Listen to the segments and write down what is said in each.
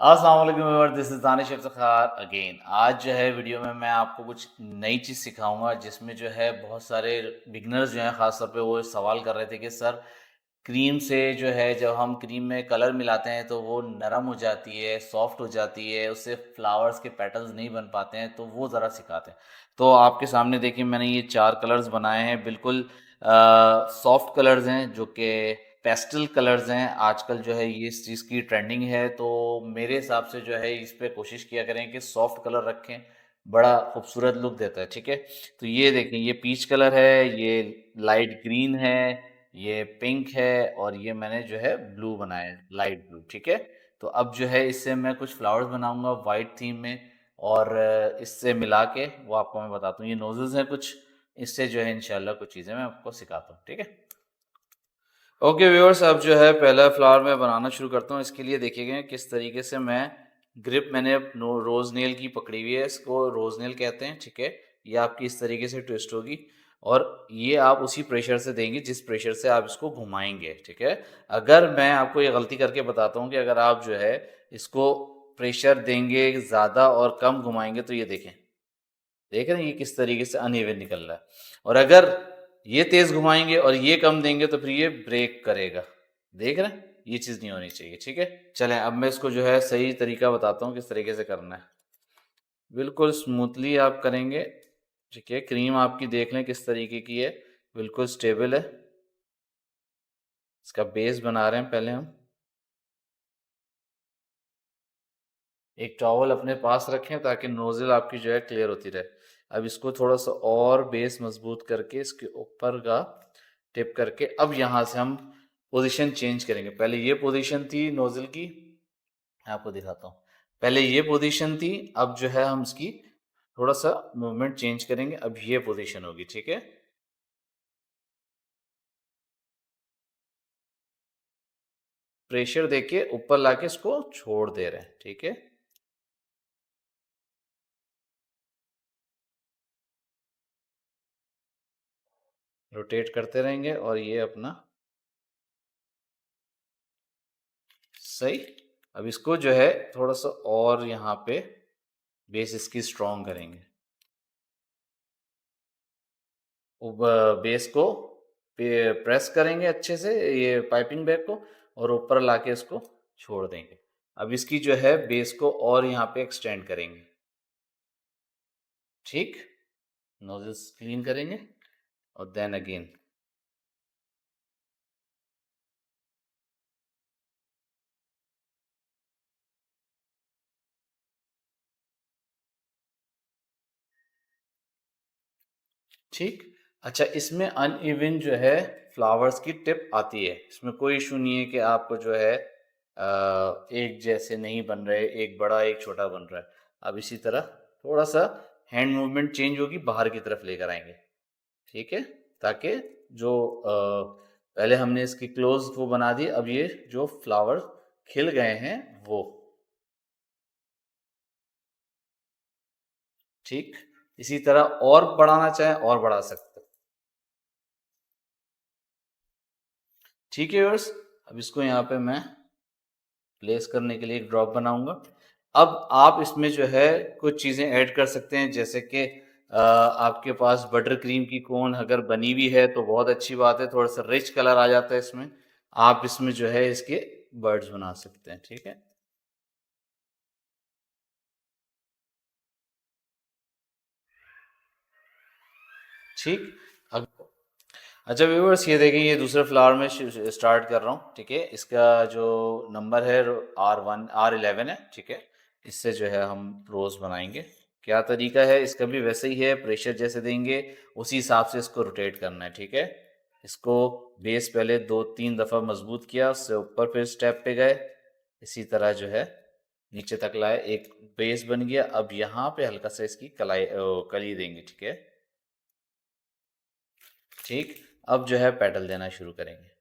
अस्सलाम वालेकुम viewers, this is Danish Iftikhar again. आज जो है वीडियो में मैं आपको कुछ नई चीज़ सिखाऊंगा जिसमें जो है बहुत सारे बिगनर्स जो हैं ख़ास तौर पे वो सवाल कर रहे थे कि सर क्रीम से जो है जब हम क्रीम में कलर मिलाते हैं तो वो नरम हो जाती है, सॉफ्ट हो जाती है, उससे फ्लावर्स के पेटल्स नहीं बन पाते हैं, तो वो ज़रा सिखाते हैं। तो आपके सामने देखिए मैंने ये 4 कलर्स बनाए हैं, बिल्कुल सॉफ्ट कलर्स हैं जो कि पेस्टल कलर्स हैं। आजकल जो है ये इस चीज़ की ट्रेंडिंग है, तो मेरे हिसाब से जो है इस पे कोशिश किया करें कि सॉफ्ट कलर रखें, बड़ा खूबसूरत लुक देता है। ठीक है, तो ये देखें, ये पीच कलर है, ये लाइट ग्रीन है, ये पिंक है, और ये मैंने जो है ब्लू बनाया है, लाइट ब्लू। ठीक है, तो अब जो है इससे मैं कुछ फ्लावर्स बनाऊंगा वाइट थीम में, और इससे मिला के वो आपको मैं बताता हूँ। ये नोजल्स हैं कुछ, इससे जो है इंशाल्लाह कुछ चीज़ें मैं आपको सिखाता हूँ। ठीक है, ओके व्यूअर्स, अब जो है पहला फ्लावर मैं बनाना शुरू करता हूँ। इसके लिए देखिएगा किस तरीके से मैं ग्रिप मैंने रोज नेल की पकड़ी हुई है, इसको रोज नेल कहते हैं। ठीक है, ये आपकी इस तरीके से ट्विस्ट होगी, और ये आप उसी प्रेशर से देंगे जिस प्रेशर से आप इसको घुमाएंगे। ठीक है, अगर मैं आपको ये गलती करके बताता हूँ कि अगर आप जो है इसको प्रेशर देंगे ज़्यादा और कम घुमाएंगे, तो ये देखें, देख रहे हैं ये किस तरीके से अनइवन निकल रहा है। और अगर ये तेज घुमाएंगे और ये कम देंगे तो फिर ये ब्रेक करेगा। देख रहे हैं, ये चीज़ नहीं होनी चाहिए। ठीक है, चलें अब मैं इसको जो है सही तरीका बताता हूँ किस तरीके से करना है। बिल्कुल स्मूथली आप करेंगे। ठीक है, क्रीम आपकी देख लें किस तरीके की है, बिल्कुल स्टेबल है। इसका बेस बना रहे हैं पहले हम। एक टॉवल अपने पास रखें ताकि नोज़ल आपकी जो है क्लियर होती रहे। अब इसको थोड़ा सा और बेस मजबूत करके इसके ऊपर का टिप करके अब यहाँ से हम पोजीशन चेंज करेंगे। पहले ये पोजीशन थी नोज़ल की, मैं आपको दिखाता हूँ। पहले ये पोजीशन थी, अब जो है हम इसकी थोड़ा सा मूवमेंट चेंज करेंगे, अब ये पोजीशन होगी। ठीक है, प्रेशर देके ऊपर लाके इसको छोड़ दे रहे हैं। ठीक है, रोटेट करते रहेंगे और ये अपना सही। अब इसको जो है थोड़ा सा और यहाँ पे बेस इसकी स्ट्रॉन्ग करेंगे। बेस को प्रेस करेंगे अच्छे से, ये पाइपिंग बैग को, और ऊपर लाके इसको छोड़ देंगे। अब इसकी जो है बेस को और यहाँ पे एक्सटेंड करेंगे। ठीक, नोजल्स क्लीन करेंगे और देन अगेन। ठीक, अच्छा, इसमें अनइवन जो है फ्लावर्स की टिप आती है, इसमें कोई इशू नहीं है कि आपको जो है एक जैसे नहीं बन रहे, एक बड़ा एक छोटा बन रहा है। अब इसी तरह थोड़ा सा हैंड मूवमेंट चेंज होगी, बाहर की तरफ लेकर आएंगे। ठीक है, ताकि जो पहले हमने इसकी क्लोज वो बना दी, अब ये जो फ्लावर खिल गए हैं वो। ठीक, इसी तरह और बढ़ाना चाहें और बढ़ा सकते हैं। ठीक है व्यूअर्स, अब इसको यहाँ पे मैं प्लेस करने के लिए एक ड्रॉप बनाऊंगा। अब आप इसमें जो है कुछ चीज़ें ऐड कर सकते हैं, जैसे कि आपके पास बटर क्रीम की कोन अगर बनी हुई है तो बहुत अच्छी बात है, थोड़ा सा रिच कलर आ जाता है इसमें। आप इसमें जो है इसके बर्ड्स बना सकते हैं। ठीक है, ठीक। अब अच्छा व्यूअर्स, ये देखें, ये दूसरे फ्लावर में स्टार्ट कर रहा हूँ। ठीक है, इसका जो नंबर है R11 है। ठीक है, इससे जो है हम रोज़ बनाएंगे। क्या तरीका है इसका भी वैसे ही है, प्रेशर जैसे देंगे उसी हिसाब से इसको रोटेट करना है। ठीक है, इसको बेस पहले 2-3 दफ़ा मजबूत किया, उससे ऊपर फिर स्टेप पे गए, इसी तरह जो है नीचे तक लाए, एक बेस बन गया। अब यहाँ पे हल्का सा इसकी कली देंगे। ठीक है, ठीक, अब जो है पेटल देना शुरू करेंगे,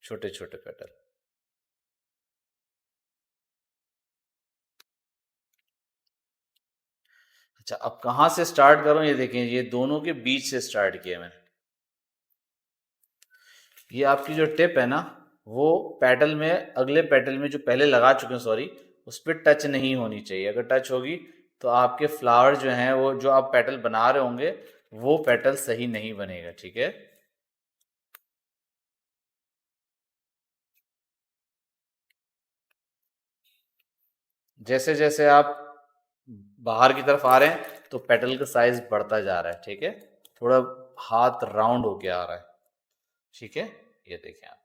छोटे छोटे पेटल। अच्छा, अब कहाँ से स्टार्ट करूँ, ये देखें, ये दोनों के बीच से स्टार्ट किया मैंने। ये आपकी जो टिप है ना, वो पेटल में, अगले पेटल में जो पहले लगा चुके हैं, सॉरी, उस पर टच नहीं होनी चाहिए। अगर टच होगी तो आपके फ्लावर जो हैं, वो जो आप पेटल बना रहे होंगे, वो पेटल सही नहीं बनेगा। ठीक है। जैसे जैसे आप बाहर की तरफ आ रहे हैं तो पेटल का साइज बढ़ता जा रहा है। ठीक है। थोड़ा हाथ राउंड होके आ रहा है। ठीक है। ये देखें आप।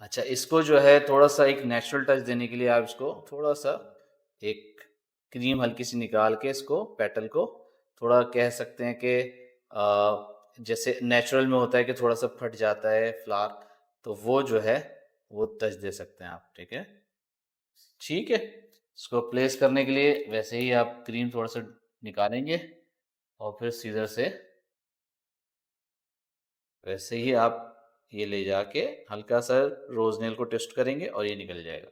अच्छा, इसको जो है थोड़ा सा एक नेचुरल टच देने के लिए आप इसको थोड़ा सा एक क्रीम हल्की सी निकाल के इसको पेटल को थोड़ा कह सकते हैं कि जैसे नेचुरल में होता है कि थोड़ा सा फट जाता है फ्लावर, तो वो जो है वो टच दे सकते हैं आप। ठीक है। ठीक है। इसको प्लेस करने के लिए वैसे ही आप क्रीम थोड़ा सा निकालेंगे और फिर सीजर से वैसे ही आप ये ले जाके हल्का सा रोज नेल को टेस्ट करेंगे और ये निकल जाएगा।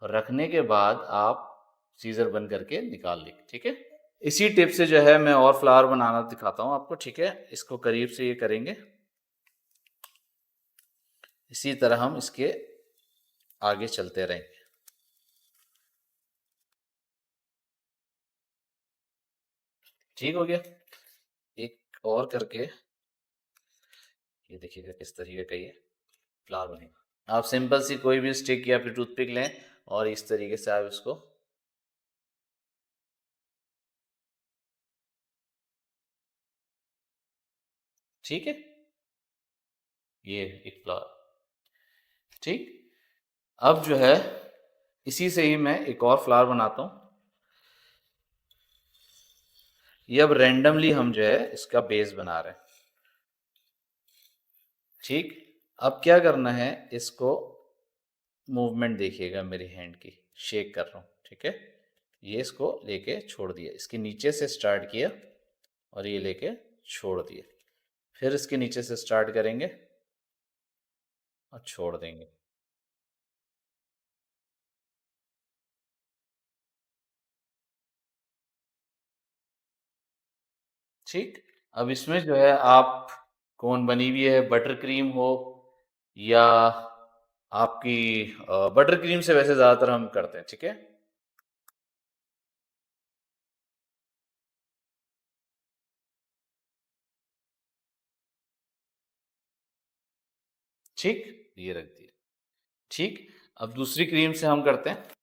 और रखने के बाद आप सीजर बंद करके निकाल लेंगे। ठीक है। इसी टिप से जो है मैं और फ्लावर बनाना दिखाता हूँ आपको। ठीक है। इसको करीब से ये करेंगे, इसी तरह हम इसके आगे चलते रहेंगे। ठीक हो गया। एक और करके ये देखिएगा किस तरीके का ये फ्लावर बनेगा। आप सिंपल सी कोई भी स्टिक या फिर टूथपिक लें और इस तरीके से आप इसको, ठीक है, ये एक फ्लावर। ठीक। अब जो है इसी से ही मैं एक और फ्लावर बनाता हूँ। ये अब रैंडमली हम जो है इसका बेस बना रहे हैं। ठीक। अब क्या करना है, इसको मूवमेंट देखिएगा, मेरी हैंड की शेक कर रहा हूँ। ठीक है। ये इसको लेके छोड़ दिया, इसके नीचे से स्टार्ट किया और ये लेके छोड़ दिया। फिर इसके नीचे से स्टार्ट करेंगे और छोड़ देंगे। ठीक। अब इसमें जो है आप कोन बनी हुई है, बटर क्रीम हो या आपकी बटर क्रीम से वैसे ज़्यादातर हम करते हैं। ठीक है। ठीक। ये रख दिया। ठीक। अब दूसरी क्रीम से हम करते हैं।